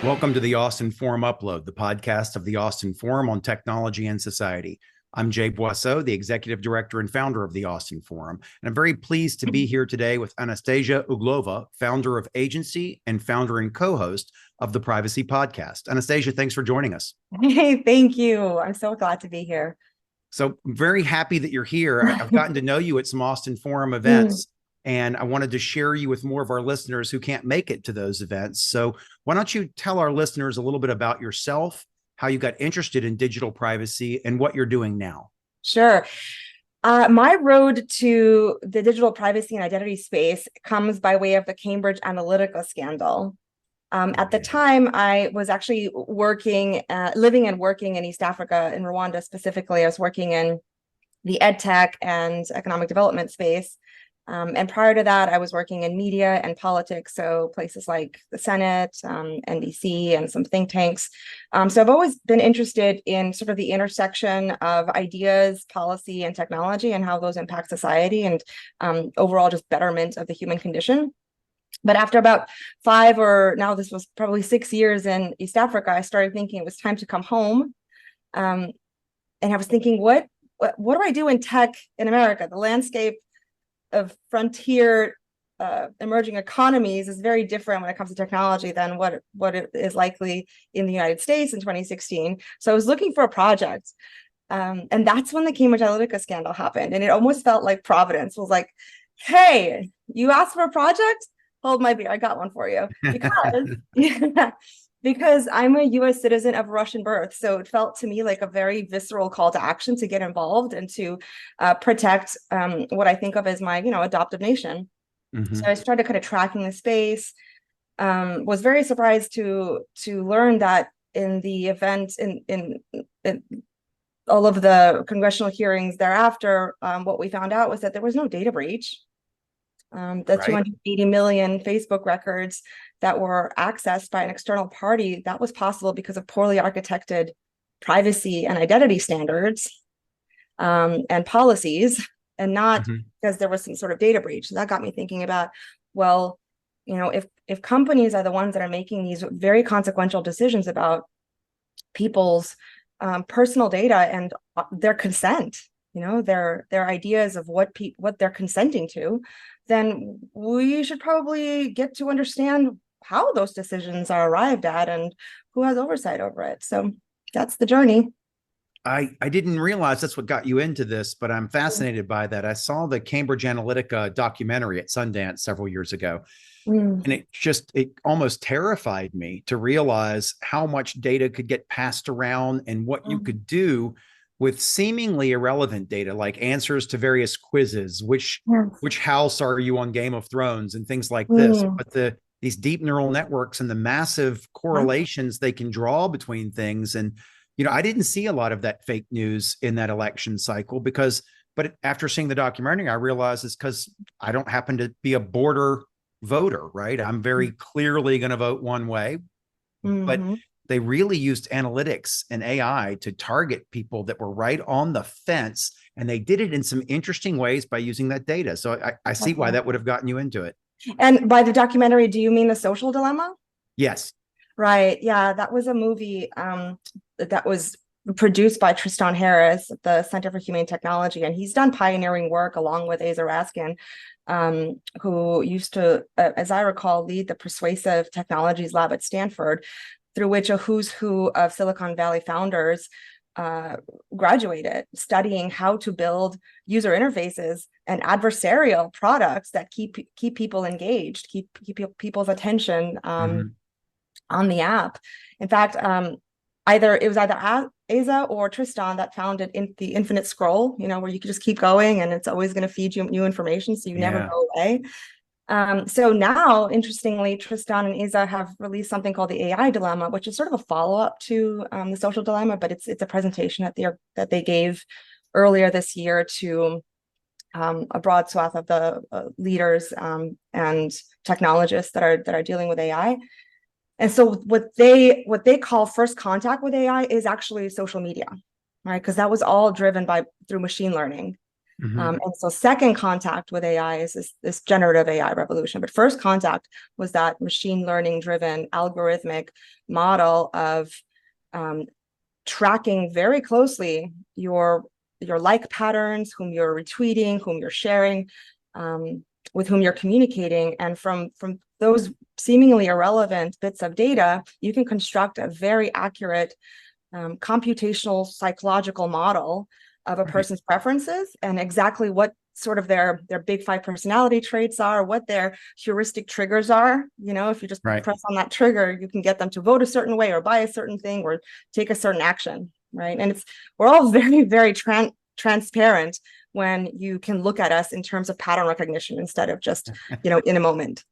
Welcome to the Austin Forum Upload, the podcast of the Austin Forum on Technology and Society. I'm Jay Boisseau, the Executive Director and founder of the Austin Forum, and I'm very pleased to be here today with Anastasia Uglova, founder of Agency and founder and co-host of the Privacy Podcast. Anastasia, thanks for joining us. Hey, thank you. I'm so glad to be here. So I'm very happy that you're here. I've gotten to know you at some Austin Forum Mm, events, and I wanted to share you with more of our listeners who can't make it to those events. So why don't you tell our listeners a little bit about yourself, how you got interested in digital privacy, and what you're doing now? sure. My road to the digital privacy and identity space comes by way of the Cambridge Analytica scandal. At the time, I was actually living and working in East Africa, in Rwanda specifically. I was working in the ed tech and economic development space. And prior to that, I was working in media and politics, so places like the Senate, NBC, and some think tanks. So I've always been interested in sort of the intersection of ideas, policy, and technology, and how those impact society and overall just betterment of the human condition. But after about now this was probably 6 years in East Africa, I started thinking it was time to come home. And I was thinking, what do I do in tech in America? The landscape of frontier emerging economies is very different when it comes to technology than what it is likely in the United States in 2016. So I was looking for a project. And that's when the Cambridge Analytica scandal happened. And it almost felt like Providence was like, hey, you asked for a project? Hold my beer. I got one for you. Because I'm a US citizen of Russian birth. So it felt to me like a very visceral call to action to get involved and to protect what I think of as my, adoptive nation. Mm-hmm. So I started kind of tracking the space, was very surprised to learn that in the event in all of the congressional hearings thereafter, what we found out was that there was no data breach. The Right. 280 million Facebook records that were accessed by an external party, that was possible because of poorly architected privacy and identity standards and policies, and not Mm-hmm. because there was some sort of data breach. So that got me thinking about, well, if companies are the ones that are making these very consequential decisions about people's personal data and their consent, their ideas of what they're consenting to, then we should probably get to understand how those decisions are arrived at and who has oversight over it. So that's the journey. I didn't realize that's what got you into this, but I'm fascinated by that. I saw the Cambridge Analytica documentary at Sundance several years ago, Mm. and it almost terrified me to realize how much data could get passed around and what you Mm. could do with seemingly irrelevant data, like answers to various quizzes, Yes. which house are you on Game of Thrones and things like this. Mm. But these deep neural networks and the massive correlations they can draw between things. And I didn't see a lot of that fake news in that election cycle but after seeing the documentary, I realized it's because I don't happen to be a border voter, right? I'm very clearly going to vote one way, but Mm-hmm. they really used analytics and AI to target people that were right on the fence. And they did it in some interesting ways by using that data. So I see why that would have gotten you into it. And by the documentary, do you mean The Social Dilemma? Yes. Right. Yeah, that was a movie that was produced by Tristan Harris at the Center for Humane Technology, and he's done pioneering work along with Aza Raskin, who used to, as I recall, lead the Persuasive Technologies Lab at Stanford, through which a who's who of Silicon Valley founders graduated, studying how to build user interfaces and adversarial products that keep people engaged, keep people's attention Mm-hmm. on the app. In fact, either Aza or Tristan that founded the Infinite Scroll, where you can just keep going and it's always going to feed you new information, so you never Yeah. go away. So now, interestingly, Tristan and Aza have released something called the AI Dilemma, which is sort of a follow-up to the Social Dilemma, but it's a presentation that they gave earlier this year to a broad swath of the leaders and technologists that are dealing with AI. And so what they call first contact with AI is actually social media, right? Because that was all driven through machine learning. Mhm. And so second contact with AI is this generative AI revolution. But first contact was that machine learning driven algorithmic model of tracking very closely your like patterns, whom you're retweeting, whom you're sharing, with whom you're communicating. And from those seemingly irrelevant bits of data, you can construct a very accurate computational psychological model of a Right. person's preferences and exactly what sort of their big five personality traits are, what their heuristic triggers are. If you just Right. press on that trigger, you can get them to vote a certain way or buy a certain thing or take a certain action, right? And we're all very, very transparent when you can look at us in terms of pattern recognition instead of just, in a moment.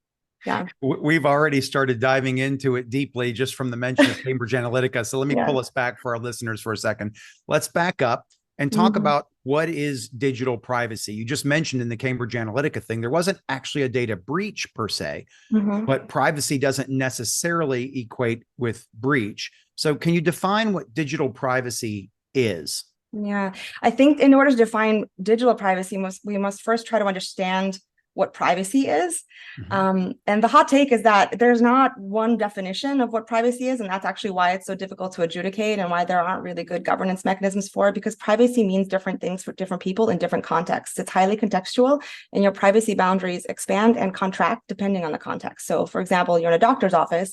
Yeah. We've already started diving into it deeply just from the mention of Cambridge Analytica. So let me Yeah. pull us back for our listeners for a second. Let's back up and talk Mhm. about what is digital privacy. You just mentioned in the Cambridge Analytica thing, there wasn't actually a data breach per se, Mhm. but privacy doesn't necessarily equate with breach. So can you define what digital privacy is? Yeah, I think in order to define digital privacy, we must first try to understand what privacy is. Mhm. And the hot take is that there's not one definition of what privacy is, and that's actually why it's so difficult to adjudicate and why there aren't really good governance mechanisms for it, because privacy means different things for different people in different contexts. It's highly contextual, and your privacy boundaries expand and contract depending on the context. So, for example, you're in a doctor's office,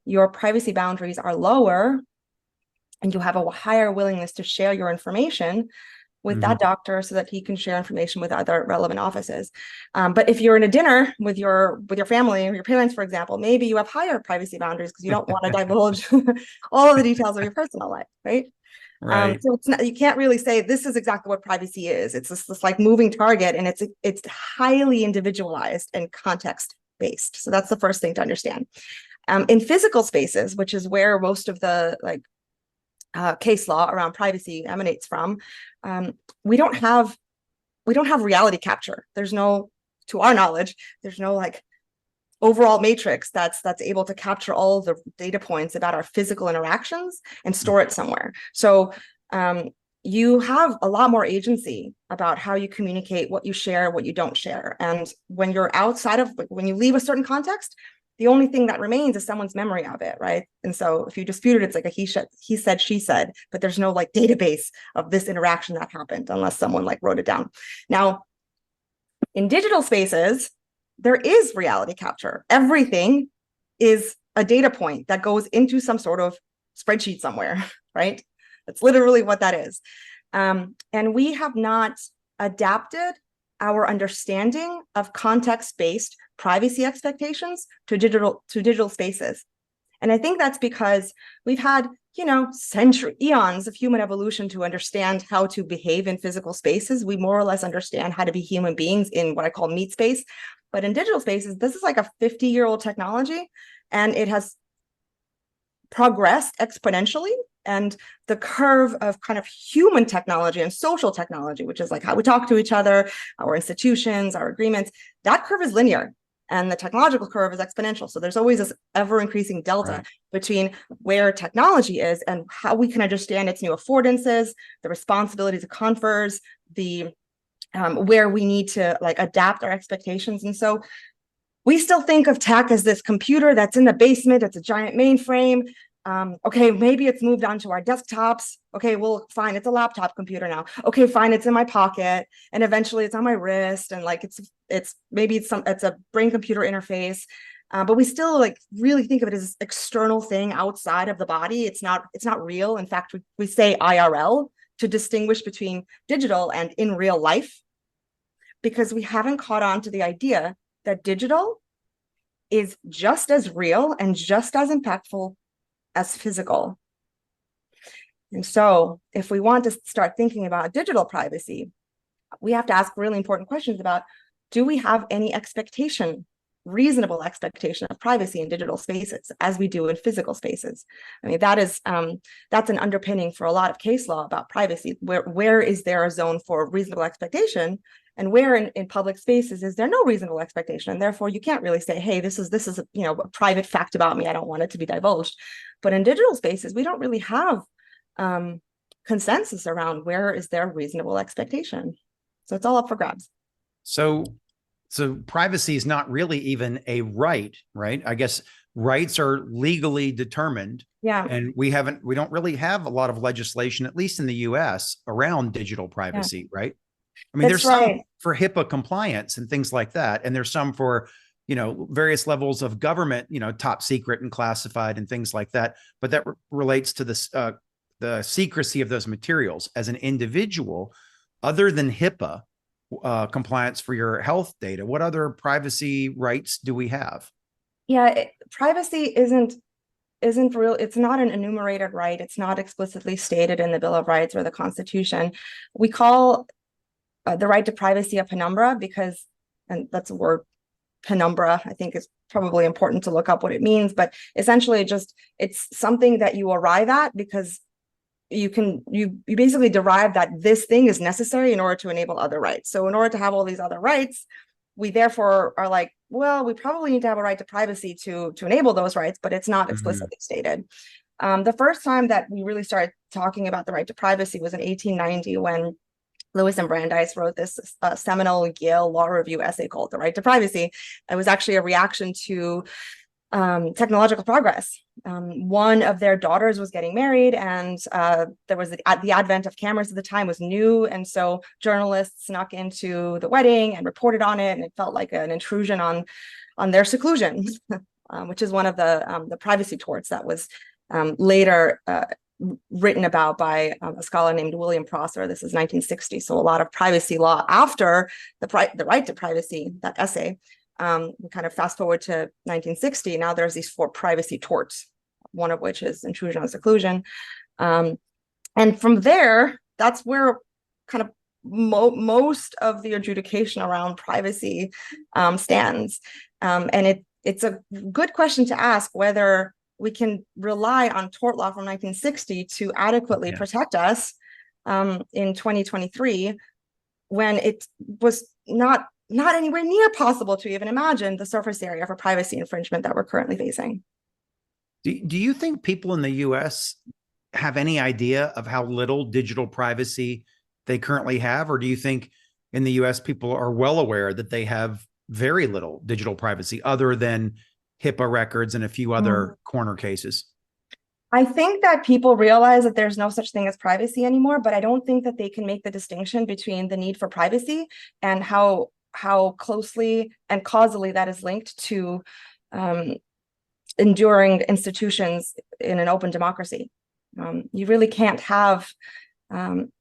your privacy boundaries are lower and you have a higher willingness to share your information with that doctor so that he can share information with other relevant offices. But if you're in a dinner with your family or your parents, for example, maybe you have higher privacy boundaries because you don't want to divulge all of the details of your personal life, right? Right. So you can't really say this is exactly what privacy is. It's this like moving target, and it's highly individualized and context based. So that's the first thing to understand. In physical spaces, which is where most of the case law around privacy emanates from, we don't have reality capture. There's no, to our knowledge, there's no overall matrix that's able to capture all the data points about our physical interactions and store it somewhere. So you have a lot more agency about how you communicate, what you share, what you don't share. And when you're when you leave a certain context, the only thing that remains is someone's memory of it, right? And so if you dispute it, it's like a he said, she said, but there's no database of this interaction that happened unless someone wrote it down. Now, in digital spaces, there is reality capture. Everything is a data point that goes into some sort of spreadsheet somewhere, right? That's literally what that is. And we have not adapted our understanding of context-based privacy expectations to digital spaces. And I think that's because we've had, eons of human evolution to understand how to behave in physical spaces. We more or less understand how to be human beings in what I call meat space. But in digital spaces, this is like a 50-year-old technology, and it has progressed exponentially. And the curve of kind of human technology and social technology, which is how we talk to each other, our institutions, our agreements, that curve is linear. And the technological curve is exponential. So there's always this ever increasing delta between where technology is and how we can understand its new affordances, the responsibilities it confers, the where we need to adapt our expectations. And so we still think of tech as this computer that's in the basement. It's a giant mainframe. Okay, maybe it's moved onto our desktops. Okay, well, fine, it's a laptop computer now. Okay, fine, it's in my pocket, and eventually it's on my wrist, and it's a brain computer interface. But we still really think of it as external thing outside of the body. It's not real. In fact, we say IRL to distinguish between digital and in real life, because we haven't caught on to the idea that digital is just as real and just as impactful as physical. And so if we want to start thinking about digital privacy, we have to ask really important questions about, do we have any reasonable expectation of privacy in digital spaces as we do in physical spaces? I mean, that's an underpinning for a lot of case law about privacy. Where is there a zone for reasonable expectation, and where in public spaces is there no reasonable expectation? And therefore you can't really say, hey, this is a private fact about me, I don't want it to be divulged. But in digital spaces, we don't really have consensus around where is there reasonable expectation. So it's all up for grabs. So, so privacy is not really even a right, right? I guess rights are legally determined. Yeah. And we don't really have a lot of legislation, at least in the US, around digital Yeah. privacy, right? I mean, That's there's some right. for HIPAA compliance and things like that. And there's some for, various levels of government, top secret and classified and things like that. But that relates to the secrecy of those materials. As an individual, other than HIPAA compliance for your health data, what other privacy rights do we have? Yeah, privacy isn't real. It's not an enumerated right. It's not explicitly stated in the Bill of Rights or the Constitution. We call the right to privacy a penumbra because, and that's a word, penumbra, I think is probably important to look up what it means, but essentially it's something that you arrive at because you basically derive that this thing is necessary in order to enable other rights. So in order to have all these other rights, we therefore are like, well, we probably need to have a right to privacy to enable those rights, but it's not explicitly stated. The first time that we really started talking about the right to privacy was in 1890 when Lewis and Brandeis wrote this seminal Yale Law Review essay called "The Right to Privacy." It was actually a reaction to technological progress. One of their daughters was getting married, and there was the advent of cameras at the time was new, and so journalists snuck into the wedding and reported on it, and it felt like an intrusion on their seclusion, which is one of the privacy torts that was later written about by a scholar named William Prosser. This is 1960, so a lot of privacy law after the right to privacy, that essay. We kind of fast forward to 1960. Now there's these 4 privacy torts, one of which is intrusion and seclusion. And from there, that's where kind of most of the adjudication around privacy stands. And it's a good question to ask whether we can rely on tort law from 1960 to adequately protect us in 2023 when it was not anywhere near possible to even imagine the surface area for privacy infringement that we're currently facing. Do you think people in the US have any idea of how little digital privacy they currently have? Or do you think in the US people are well aware that they have very little digital privacy other than HIPAA records and a few other corner cases? I think that people realize that there's no such thing as privacy anymore, but I don't think that they can make the distinction between the need for privacy and how closely and causally that is linked to enduring institutions in an open democracy. You really can't have an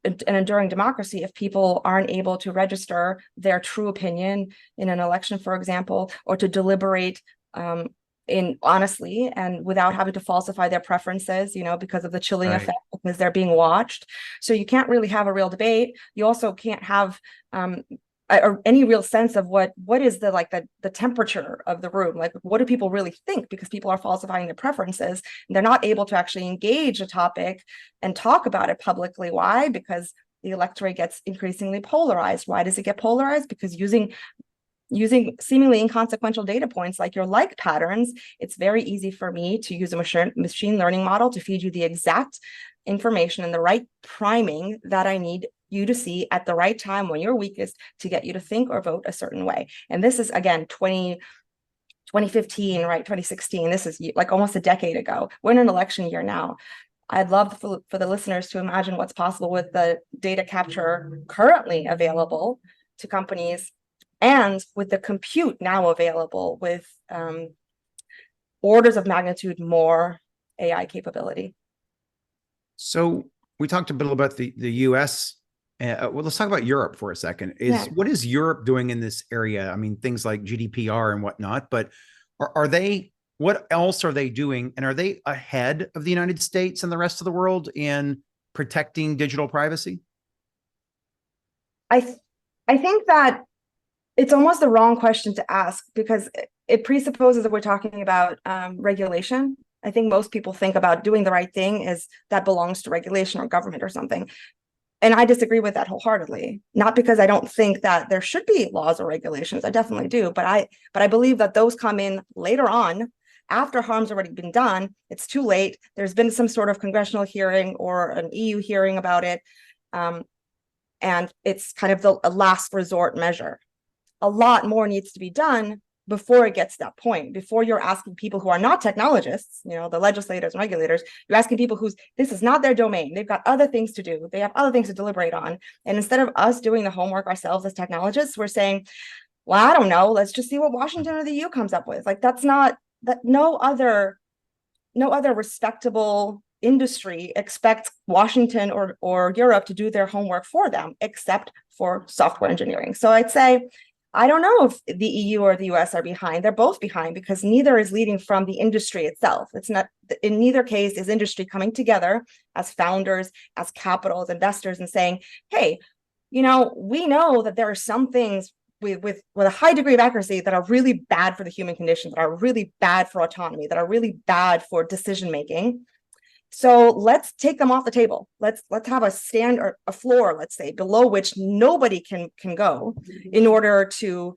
enduring democracy if people aren't able to register their true opinion in an election, for example, or to deliberate in honestly and without having to falsify their preferences, because of the chilling effect, because they're being watched. So you can't really have a real debate. You also can't have or any real sense of what is the temperature of the room, like what do people really think, because people are falsifying their preferences and they're not able to actually engage a topic and talk about it publicly. Why? Because the electorate gets increasingly polarized. Why does it get polarized? Because using seemingly inconsequential data points like your like patterns, it's very easy for me to use a machine learning model to feed you the exact information and the right priming that I need you to see at the right time when you're weakest to get you to think or vote a certain way. And this is, again, 2015, right? 2016. This is like almost a decade ago. We're in an election year now. I'd love for the listeners to imagine what's possible with the data capture currently available to companies and with the compute now available with orders of magnitude more AI capability. So we talked a bit about the US. Well, let's talk about Europe for a second. What is Europe doing in this area? I mean, things like GDPR and whatnot, but are they, what else are they doing? And are they ahead of the United States and the rest of the world in protecting digital privacy? I think that it's almost the wrong question to ask because it presupposes that we're talking about regulation. I think most people think about doing the right thing as that belongs to regulation or government or something. And I disagree with that wholeheartedly, not because I don't think that there should be laws or regulations. I definitely do. But I believe that those come in later on after harm's already been done. It's too late. There's been some sort of congressional hearing or an EU hearing about it. and it's kind of a last resort measure. A lot more needs to be done before it gets to that point, before you're asking people who are not technologists, you know, the legislators and regulators, you're asking people this is not their domain. They've got other things to do. They have other things to deliberate on. And instead of us doing the homework ourselves as technologists, we're saying, well, I don't know, let's just see what Washington or the EU comes up with. Like, that's not, that no other respectable industry expects Washington or Europe to do their homework for them, except for software engineering. So I'd say, I don't know if the EU or the US are behind. They're both behind because neither is leading from the industry itself. It's not, in neither case is industry coming together as founders, as capital, as investors, and saying, hey, you know, we know that there are some things with a high degree of accuracy that are really bad for the human condition, that are really bad for autonomy, that are really bad for decision making. So let's take them off the table. Let's have a stand or a floor, let's say, below which nobody can go in order to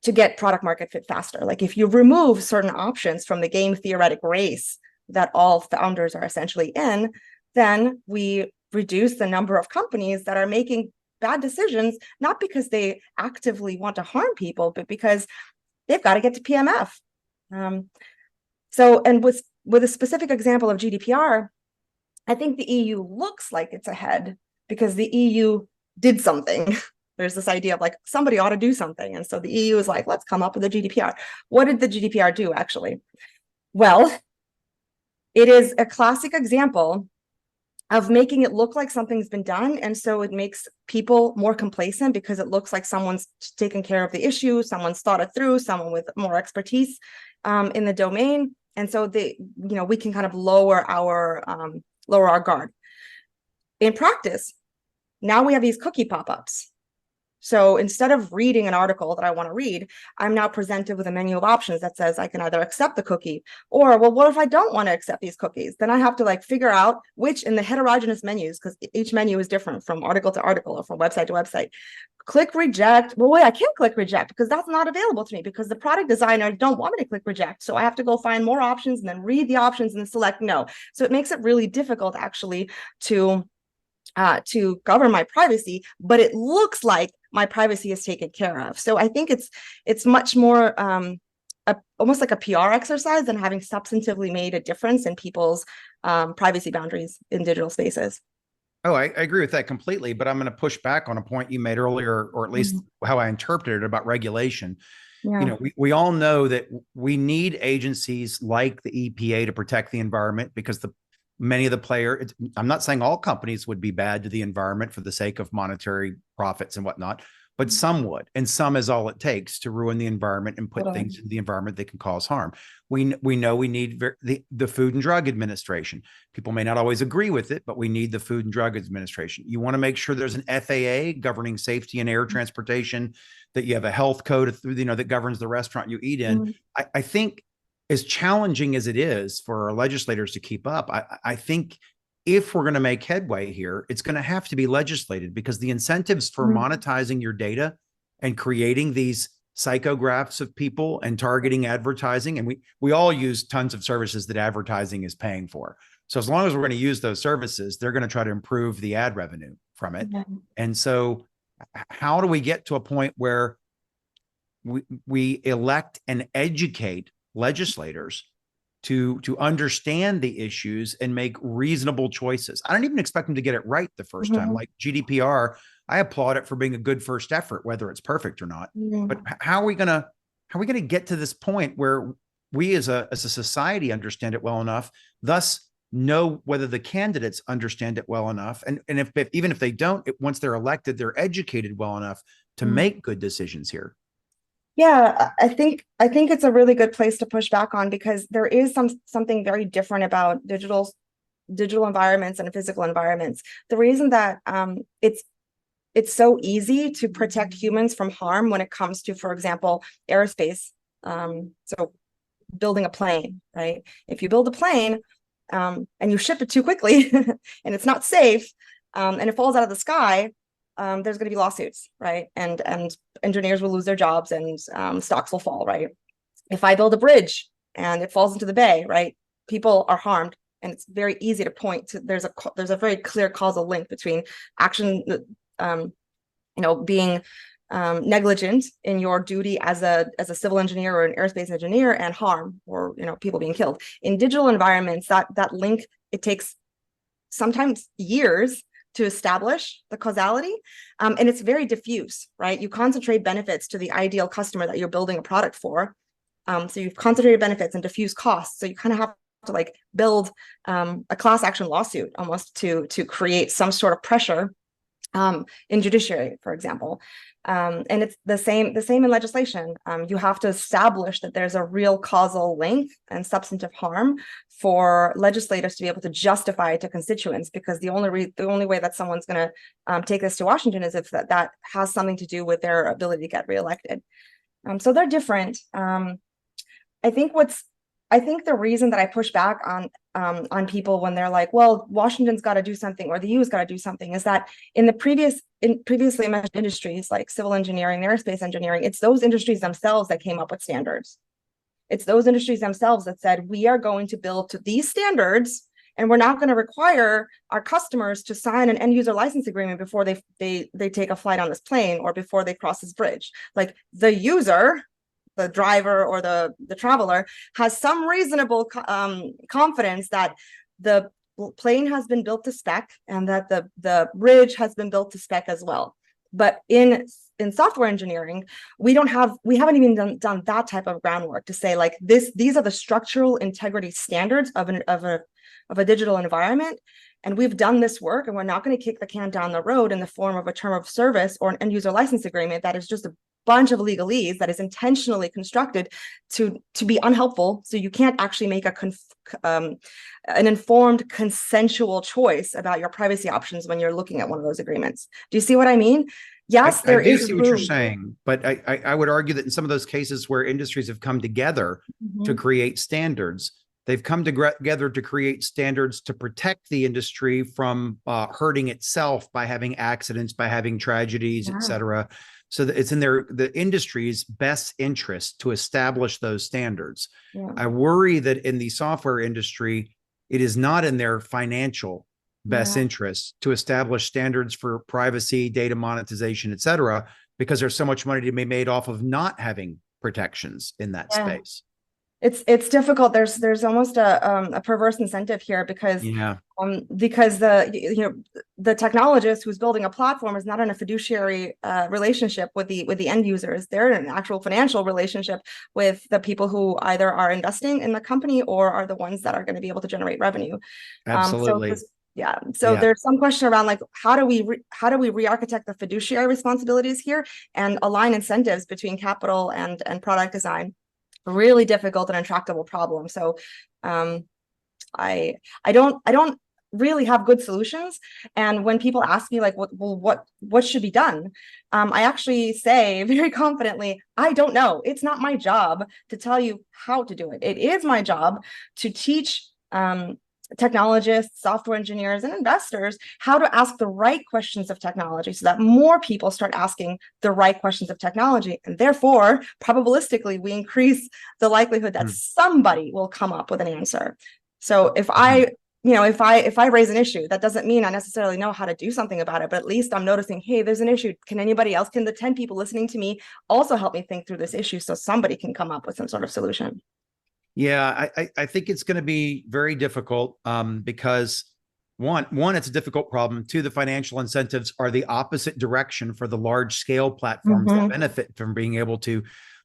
get product market fit faster. Like, if you remove certain options from the game theoretic race that all founders are essentially in, then we reduce the number of companies that are making bad decisions, not because they actively want to harm people, but because they've got to get to PMF. So, and with a specific example of GDPR, I think the EU looks like it's ahead because the EU did something. There's this idea of like, somebody ought to do something. And so the EU is like, let's come up with a GDPR. What did the GDPR do, actually? Well, it is a classic example of making it look like something's been done. And so it makes people more complacent because it looks like someone's taken care of the issue, someone's thought it through, someone with more expertise in the domain. And so we can kind of lower our guard. In practice, now we have these cookie pop-ups. So instead of reading an article that I want to read, I'm now presented with a menu of options that says I can either accept the cookie or, well, what if I don't want to accept these cookies? Then I have to like figure out which in the heterogeneous menus, because each menu is different from article to article or from website to website. Click reject. Well, wait, I can't click reject because that's not available to me because the product designer don't want me to click reject. So I have to go find more options and then read the options and then select no. So it makes it really difficult actually to govern my privacy, but it looks like my privacy is taken care of. So I think it's much more almost like a PR exercise than having substantively made a difference in people's privacy boundaries in digital spaces. Oh, I agree with that completely, but I'm going to push back on a point you made earlier, or at least how I interpreted it about regulation. Yeah. You know, we all know that we need agencies like the EPA to protect the environment because many of the players, I'm not saying all companies would be bad to the environment for the sake of monetary profits and whatnot, but some would, and some is all it takes to ruin the environment and put things in the environment that can cause harm. We know we need the Food and Drug Administration. People may not always agree with it, but we need the Food and Drug Administration. You want to make sure there's an FAA governing safety and air transportation, that you have a health code, that governs the restaurant you eat in. I think, as challenging as it is for our legislators to keep up, I think if we're going to make headway here, it's going to have to be legislated, because the incentives for monetizing your data and creating these psychographs of people and targeting advertising, and we all use tons of services that advertising is paying for. So as long as we're going to use those services, they're going to try to improve the ad revenue from it. And so how do we get to a point where we elect and educate legislators to understand the issues and make reasonable choices? I don't even expect them to get it right the first time. Like GDPR, I applaud it for being a good first effort, whether it's perfect or not. But how are we gonna get to this point where we as a society understand it well enough, thus know whether the candidates understand it well enough, and if even if they don't, once they're elected, they're educated well enough to make good decisions here? Yeah, I think it's a really good place to push back on, because there is something very different about digital environments and physical environments. The reason that it's so easy to protect humans from harm when it comes to, for example, aerospace. So building a plane, right? If you build a plane and you ship it too quickly and it's not safe, and it falls out of the sky, there's going to be lawsuits, right? And engineers will lose their jobs, and stocks will fall, right? If I build a bridge and it falls into the bay, right, people are harmed and it's very easy to point to, there's a very clear causal link between action, being negligent in your duty as a civil engineer or an aerospace engineer, and harm, or people being killed. In digital environments, that link, it takes sometimes years to establish the causality, and it's very diffuse, right? You concentrate benefits to the ideal customer that you're building a product for, so you've concentrated benefits and diffuse costs, so you kind of have to like build a class action lawsuit almost to create some sort of pressure in judiciary, for example. And it's the same in legislation. You have to establish that there's a real causal link and substantive harm for legislators to be able to justify it to constituents, because the only way that someone's going to take this to Washington is if that has something to do with their ability to get reelected. So they're different. I think the reason that I push back on people when they're like, well, Washington's got to do something or the EU's got to do something, is that in previously mentioned industries like civil engineering, aerospace engineering, it's those industries themselves that came up with standards. It's those industries themselves that said, we are going to build to these standards, and we're not going to require our customers to sign an end user license agreement before they take a flight on this plane or before they cross this bridge. Like, the user, the driver or the traveler, has some reasonable confidence that the plane has been built to spec and that the bridge has been built to spec as well. But in software engineering, we haven't even done that type of groundwork to say, like, these are the structural integrity standards of a digital environment. And we've done this work, and we're not going to kick the can down the road in the form of a term of service or an end user license agreement that is just a bunch of legalese that is intentionally constructed to be unhelpful, so you can't actually make an informed consensual choice about your privacy options when you're looking at one of those agreements. Do you see what I mean? Yes, there is see what you're saying, but I would argue that in some of those cases where industries have come together to create standards, they've come together to create standards to protect the industry from hurting itself by having accidents, by having tragedies, et cetera. So that it's in the industry's best interest to establish those standards. I worry that in the software industry, it is not in their financial best interest to establish standards for privacy, data monetization, et cetera, because there's so much money to be made off of not having protections in that space. It's difficult. There's almost a perverse incentive here, because the technologist who's building a platform is not in a fiduciary relationship with the end users. They're in an actual financial relationship with the people who either are investing in the company or are the ones that are going to be able to generate revenue. Absolutely. So there's some question around, like, how do we re-architect the fiduciary responsibilities here and align incentives between capital and product design? Really difficult and intractable problem. So I don't really have good solutions. And when people ask me, like, what should be done, I actually say very confidently, I don't know. It's not my job to tell you how to do it. It is my job to teach technologists, software engineers, and investors how to ask the right questions of technology, so that more people start asking the right questions of technology. And therefore, probabilistically, we increase the likelihood that somebody will come up with an answer. So if I raise an issue, that doesn't mean I necessarily know how to do something about it, but at least I'm noticing, hey, there's an issue. Can the 10 people listening to me also help me think through this issue, so somebody can come up with some sort of solution? Yeah, I think it's going to be very difficult because one, it's a difficult problem. Two, the financial incentives are the opposite direction for the large scale platforms that benefit from being able to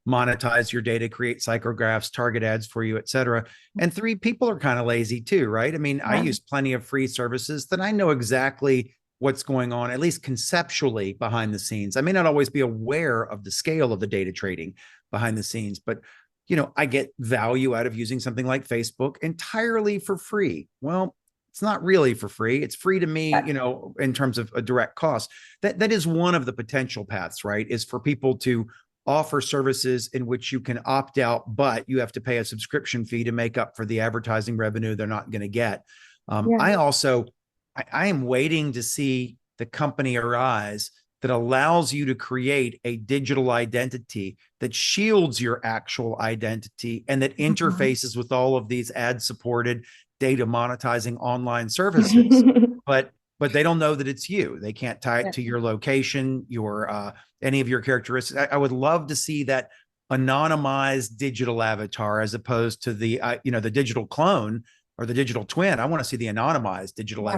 monetize your data, create psychographs, target ads for you, et cetera. And three, people are kind of lazy too, right? I mean, I use plenty of free services that I know exactly what's going on, at least conceptually, behind the scenes. I may not always be aware of the scale of the data trading behind the scenes, but I get value out of using something like Facebook entirely for free. Well, it's not really for free. It's free to me, in terms of a direct cost. That is one of the potential paths, right? Is for people to offer services in which you can opt out, but you have to pay a subscription fee to make up for the advertising revenue they're not going to get. I am waiting to see the company arise that allows you to create a digital identity that shields your actual identity and that interfaces with all of these ad-supported data monetizing online services, but they don't know that it's you. They can't tie it to your location, your any of your characteristics. I would love to see that anonymized digital avatar as opposed to the the digital clone or the digital twin. I want to see the anonymized digital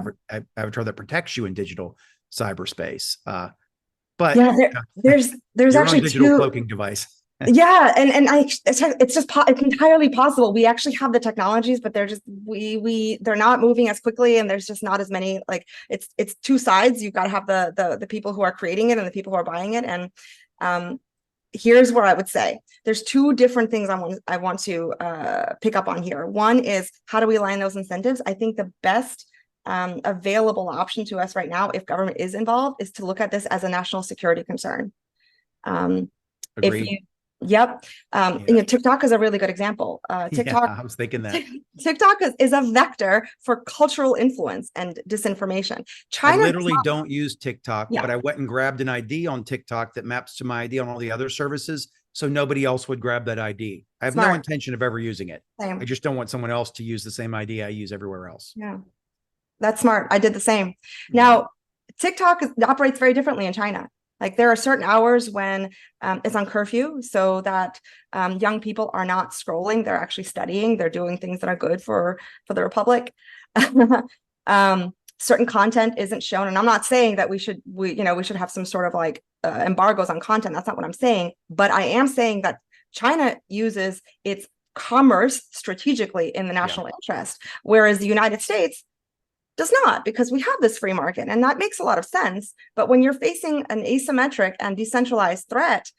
avatar that protects you in digital cyberspace. But there's your own actually digital cloaking device. Yeah, and it's entirely possible. We actually have the technologies, but they're just they're not moving as quickly, and there's just not as many. Like it's two sides. You've got to have the people who are creating it and the people who are buying it. And here's where I would say there's two different things I want to pick up on here. One is, how do we align those incentives? I think the best available option to us right now, if government is involved, is to look at this as a national security concern. Agreed. TikTok is a really good example. TikTok, I was thinking that TikTok is a vector for cultural influence and disinformation. China, I literally don't use TikTok, but I went and grabbed an ID on TikTok that maps to my ID on all the other services, so nobody else would grab that ID. I have no intention of ever using it. Same. I just don't want someone else to use the same ID I use everywhere else. Yeah, that's smart. I did the same. Now, TikTok operates very differently in China. Like there are certain hours when it's on curfew, so that young people are not scrolling; they're actually studying. They're doing things that are good for the republic. Certain content isn't shown, and I'm not saying that we should have some sort of like embargoes on content. That's not what I'm saying. But I am saying that China uses its commerce strategically in the national interest, whereas the United States does not, because we have this free market, and that makes a lot of sense. But when you're facing an asymmetric and decentralized threat,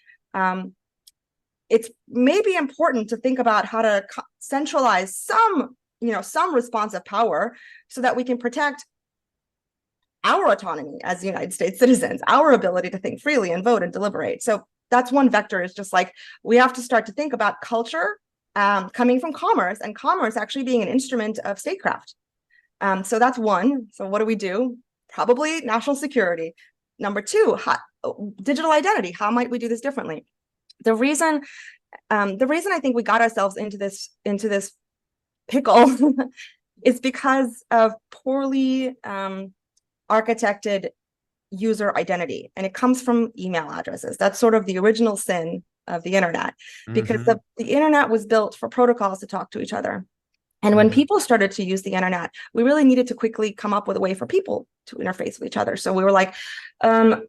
it's maybe important to think about how to centralize some responsive power so that we can protect our autonomy as United States citizens, our ability to think freely and vote and deliberate. So that's one vector, is just like we have to start to think about culture coming from commerce, and commerce actually being an instrument of statecraft. So that's one. So what do? Probably national security. Number two, digital identity. How might we do this differently? The reason I think we got ourselves into this pickle is because of poorly architected user identity, and it comes from email addresses. That's sort of the original sin of the internet, because the internet was built for protocols to talk to each other. And when people started to use the internet, we really needed to quickly come up with a way for people to interface with each other. So we were like, we have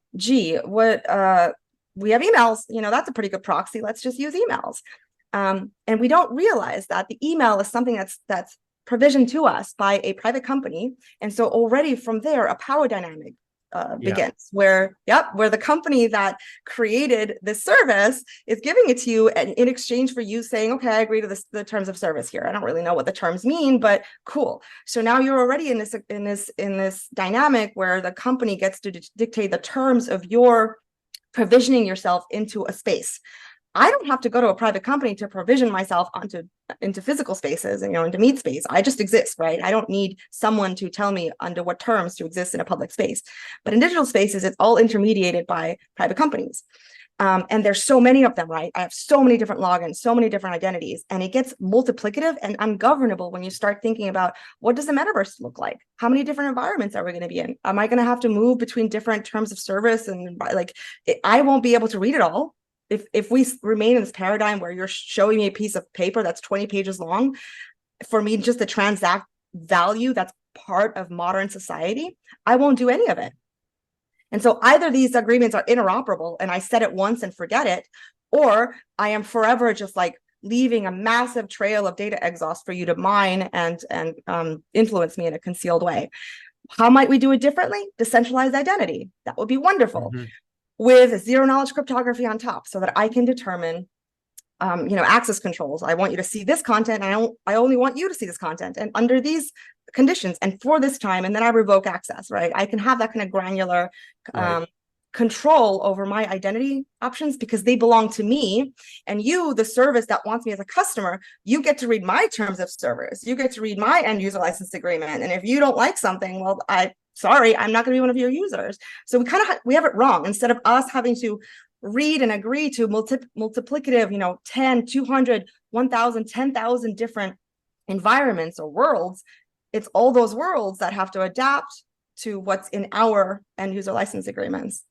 emails, that's a pretty good proxy. Let's just use emails. And we don't realize that the email is something that's provisioned to us by a private company. And so already from there, a power dynamic begins, where the company that created this service is giving it to you, and in exchange for you saying, okay, I agree to the terms of service here. I don't really know what the terms mean, but cool. So now you're already in this dynamic where the company gets to dictate the terms of your provisioning yourself into a space. I don't have to go to a private company to provision myself into physical spaces and into meet space. I just exist, right? I don't need someone to tell me under what terms to exist in a public space. But in digital spaces, it's all intermediated by private companies. And there's so many of them, right? I have so many different logins, so many different identities, and it gets multiplicative and ungovernable when you start thinking about, what does the metaverse look like? How many different environments are we going to be in? Am I going to have to move between different terms of service? And I won't be able to read it all. If we remain in this paradigm where you're showing me a piece of paper that's 20 pages long, for me just to transact value that's part of modern society, I won't do any of it. And so either these agreements are interoperable and I set it once and forget it, or I am forever just like leaving a massive trail of data exhaust for you to mine and influence me in a concealed way. How might we do it differently? Decentralized identity. That would be wonderful. With zero knowledge cryptography on top, so that I can determine, access controls. I want you to see this content, and I only want you to see this content, and under these conditions, and for this time, and then I revoke access. Right? I can have that kind of granular control over my identity options, because they belong to me. And you, the service that wants me as a customer, you get to read my terms of service. You get to read my end user license agreement. And if you don't like something, well, sorry, I'm not going to be one of your users. So we have it wrong. Instead of us having to read and agree to multiplicative, 10, 200, 1,000, 10,000 different environments or worlds, it's all those worlds that have to adapt to what's in our end user license agreements.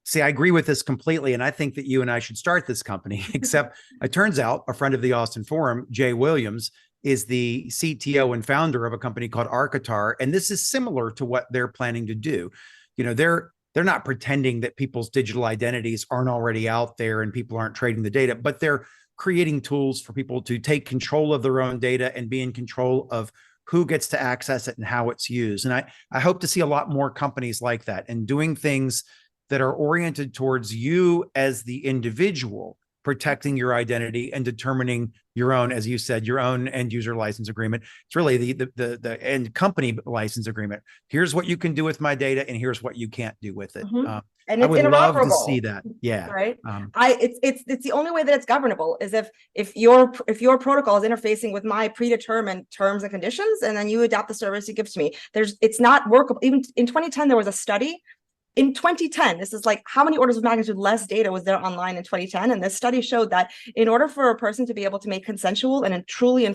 See, I agree with this completely. And I think that you and I should start this company, except it turns out a friend of the Austin Forum, Jay Williams, is the CTO and founder of a company called Architar. And this is similar to what they're planning to do. You know, they're not pretending that people's digital identities aren't already out there and people aren't trading the data, but they're creating tools for people to take control of their own data and be in control of who gets to access it and how it's used. And I hope to see a lot more companies like that and doing things that are oriented towards you as the individual, protecting your identity and determining your own, as you said, your own end user license agreement. It's really the end company license agreement. Here's what you can do with my data, and here's what you can't do with it. And I it's would love to interoperable. see that. Yeah. Right. It's the only way that it's governable is if your protocol is interfacing with my predetermined terms and conditions, and then you adapt the service you give to me. It's not workable. Even in 2010, there was a study. In 2010, this is like how many orders of magnitude less data was there online in 2010? And this study showed that in order for a person to be able to make consensual and truly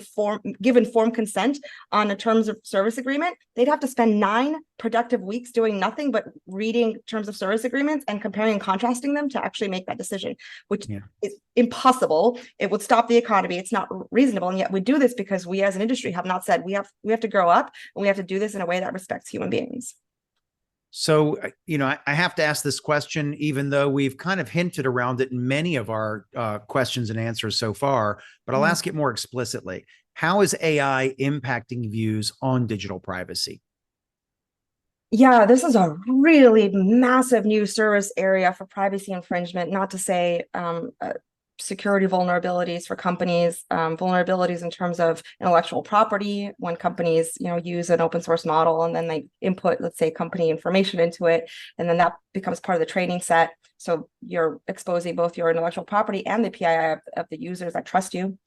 give informed consent on a terms of service agreement, they'd have to spend 9 productive weeks doing nothing but reading terms of service agreements and comparing and contrasting them to actually make that decision, which is impossible. It would stop the economy. It's not reasonable. And yet we do this because we as an industry have not said we have to grow up and we have to do this in a way that respects human beings. So, you know, I have to ask this question, even though we've kind of hinted around it in many of our questions and answers so far, but I'll ask it more explicitly. How is AI impacting views on digital privacy? Yeah, this is a really massive new service area for privacy infringement, not to say security vulnerabilities for companies, vulnerabilities in terms of intellectual property when companies, use an open source model and then they input, let's say, company information into it, and then that becomes part of the training set. So you're exposing both your intellectual property and the PII of the users that trust you.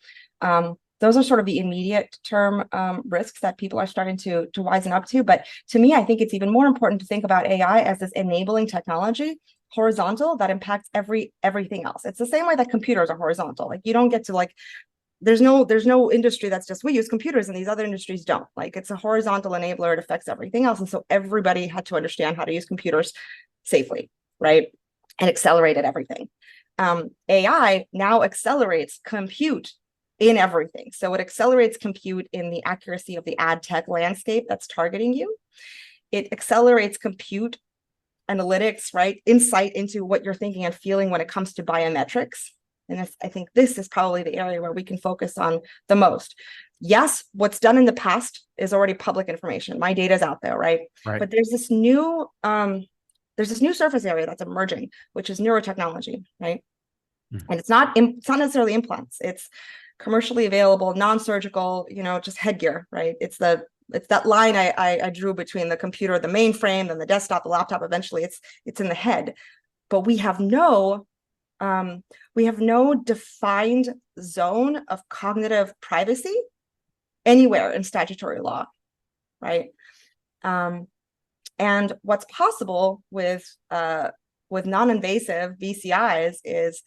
Those are sort of the immediate term risks that people are starting to wisen up to. But to me, I think it's even more important to think about AI as this enabling technology, horizontal, that impacts everything else. It's the same way that computers are horizontal. Like you don't get to there's no industry that's just we use computers and these other industries don't. Like it's a horizontal enabler. It affects everything else. And so everybody had to understand how to use computers safely, right? And accelerated everything. AI now accelerates compute in everything. So it accelerates compute in the accuracy of the ad tech landscape that's targeting you. It accelerates compute analytics, right? Insight into what you're thinking and feeling when it comes to biometrics. And I think this is probably the area where we can focus on the most. Yes, what's done in the past is already public information. My data is out there, right? But there's this new surface area that's emerging, which is neurotechnology, right? And it's not necessarily implants. It's commercially available, non-surgical, just headgear, right? It's that line I drew between the computer, the mainframe, and the desktop, the laptop. Eventually, it's in the head, but we have no defined zone of cognitive privacy anywhere in statutory law, right? And what's possible with non-invasive BCIs is,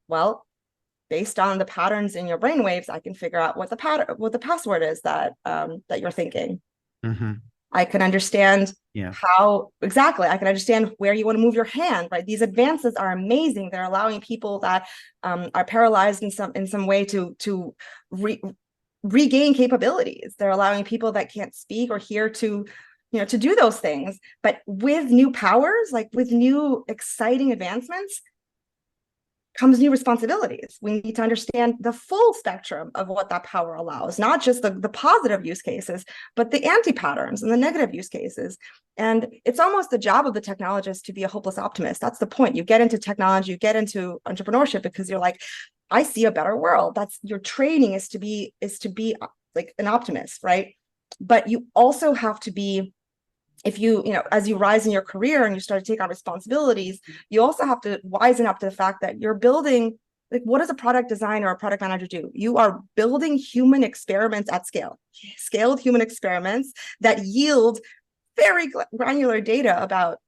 well, based on the patterns in your brainwaves, I can figure out what the password is that you're thinking. I can understand how exactly. I can understand where you want to move your hand. Right? These advances are amazing. They're allowing people that are paralyzed in some way to regain capabilities. They're allowing people that can't speak or hear to do those things. But with new powers, like with new exciting advancements, comes new responsibilities. We need to understand the full spectrum of what that power allows, not just the positive use cases, but the anti-patterns and the negative use cases. And it's almost the job of the technologist to be a hopeless optimist. That's the point. You get into technology, you get into entrepreneurship because you're like, I see a better world. That's your training is to be like an optimist, right? But you also have to be, if as you rise in your career and you start to take on responsibilities, you also have to wisen up to the fact that you're building, like, what does a product designer or a product manager do? You are building human experiments at scale, scaled human experiments that yield very granular data about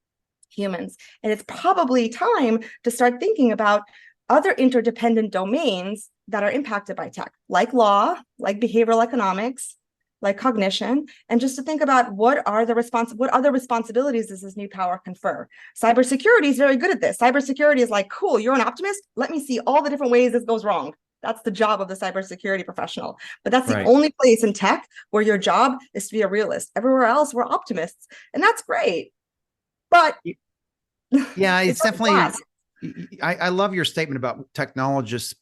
humans. And it's probably time to start thinking about other interdependent domains that are impacted by tech, like law, like behavioral economics, like cognition, and just to think about what other responsibilities does this new power confer. Cybersecurity is very good at this. Cybersecurity is like, cool, you're an optimist. Let me see all the different ways this goes wrong. That's the job of the cybersecurity professional. But that's the only place in tech where your job is to be a realist. Everywhere else, we're optimists. And that's great. But yeah, it's definitely, I love your statement about technologists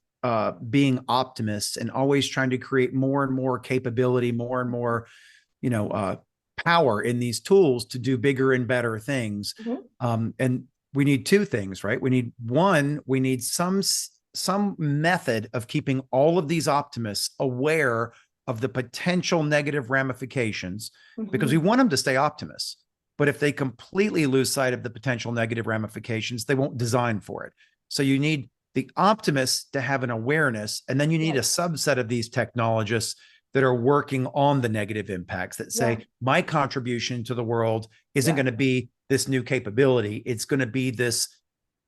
being optimists and always trying to create more and more capability, more and more, power in these tools to do bigger and better things. And we need two things, right? We need some method of keeping all of these optimists aware of the potential negative ramifications, because we want them to stay optimists. But if they completely lose sight of the potential negative ramifications, they won't design for it. So you need the optimists to have an awareness, and then you need a subset of these technologists that are working on the negative impacts that say, my contribution to the world isn't going to be this new capability. It's going to be this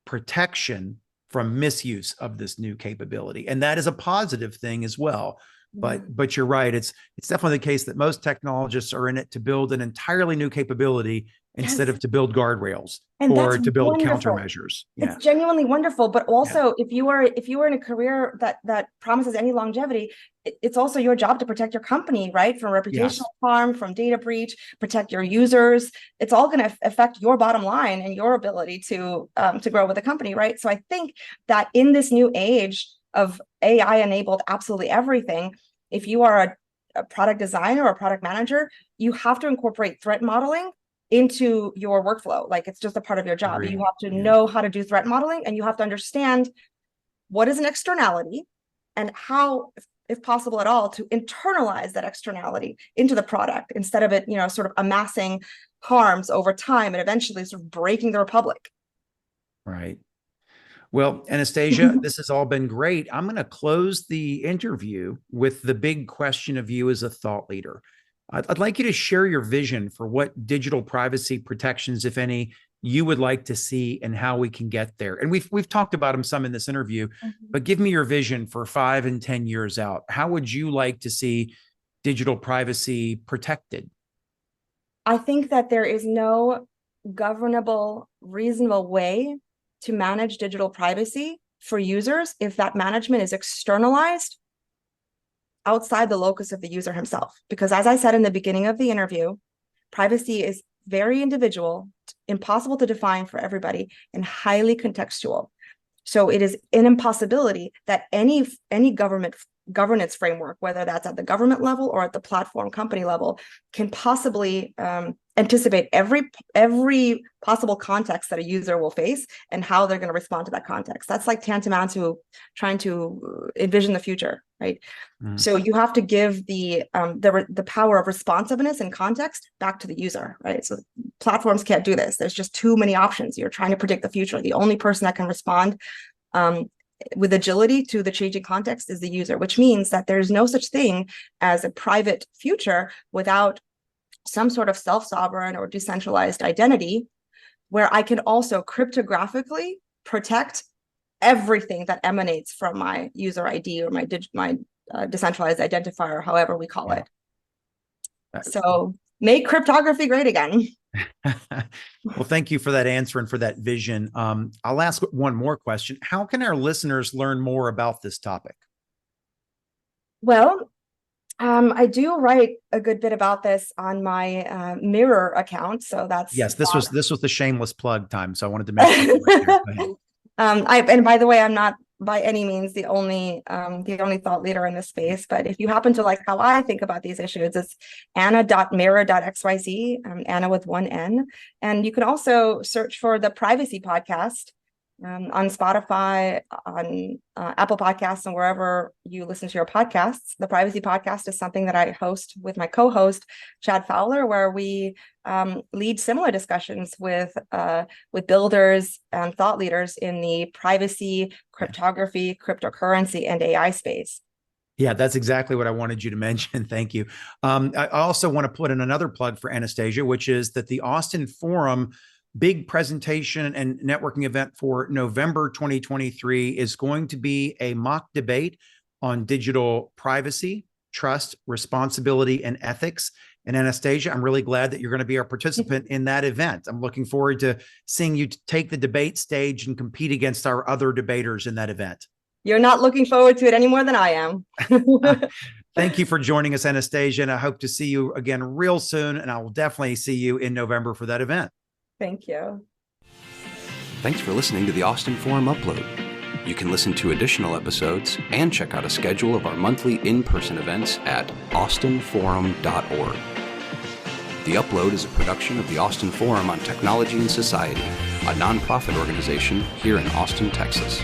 protection from misuse of this new capability. And that is a positive thing as well. But you're right. It's definitely the case that most technologists are in it to build an entirely new capability instead of to build guardrails or to build countermeasures. It's genuinely wonderful. But also, if you are in a career that promises any longevity, it's also your job to protect your company, right? From reputational harm, from data breach, protect your users. It's all going to affect your bottom line and your ability to grow with the company, right? So I think that in this new age of AI enabled absolutely everything, if you are a product designer or a product manager, you have to incorporate threat modeling into your workflow. Like, it's just a part of your job. You have to know how to do threat modeling, and you have to understand what is an externality and how, if possible at all, to internalize that externality into the product instead of it, sort of amassing harms over time and eventually sort of breaking the republic. Right. Well, Anastasia, this has all been great. I'm going to close the interview with the big question of you as a thought leader. I'd like you to share your vision for what digital privacy protections, if any, you would like to see and how we can get there. And we've talked about them some in this interview, but give me your vision for 5 and 10 years out. How would you like to see digital privacy protected? I think that there is no governable, reasonable way to manage digital privacy for users if that management is externalized outside the locus of the user himself. Because as I said in the beginning of the interview, privacy is very individual, impossible to define for everybody, and highly contextual. So it is an impossibility that any governance framework, whether that's at the government level or at the platform company level, can possibly anticipate every possible context that a user will face and how they're going to respond to that context. That's like tantamount to trying to envision the future, right? So you have to give the power of responsiveness and context back to the user, right? So platforms can't do this. There's just too many options. You're trying to predict the future. The only person that can respond with agility to the changing context is the user, which means that there's no such thing as a private future without some sort of self-sovereign or decentralized identity where I can also cryptographically protect everything that emanates from my user ID or my decentralized identifier, however we call it. So make cryptography great again. Well, thank you for that answer and for that vision. I'll ask one more question. How can our listeners learn more about this topic? Well, I do write a good bit about this on my Mirror account. So that's this was the shameless plug time. So I wanted to mention that. And by the way, I'm not by any means the only thought leader in this space, but if you happen to like how I think about these issues, it's anna.mirror.xyz, Anna with one N. And you can also search for the Privacy Podcast on Spotify, on Apple Podcasts, and wherever you listen to your podcasts. The Privacy Podcast is something that I host with my co-host, Chad Fowler, where we lead similar discussions with builders and thought leaders in the privacy, cryptography, cryptocurrency, and AI space. Yeah, that's exactly what I wanted you to mention. Thank you. I also want to put in another plug for Anastasia, which is that the Austin Forum big presentation and networking event for November 2023 is going to be a mock debate on digital privacy, trust, responsibility, and ethics. And Anastasia, I'm really glad that you're going to be our participant in that event. I'm looking forward to seeing you take the debate stage and compete against our other debaters in that event. You're not looking forward to it any more than I am. Thank you for joining us, Anastasia, and I hope to see you again real soon, and I will definitely see you in November for that event. Thank you. Thanks for listening to the Austin Forum Upload. You can listen to additional episodes and check out a schedule of our monthly in-person events at austinforum.org. The Upload is a production of the Austin Forum on Technology and Society, a nonprofit organization here in Austin, Texas.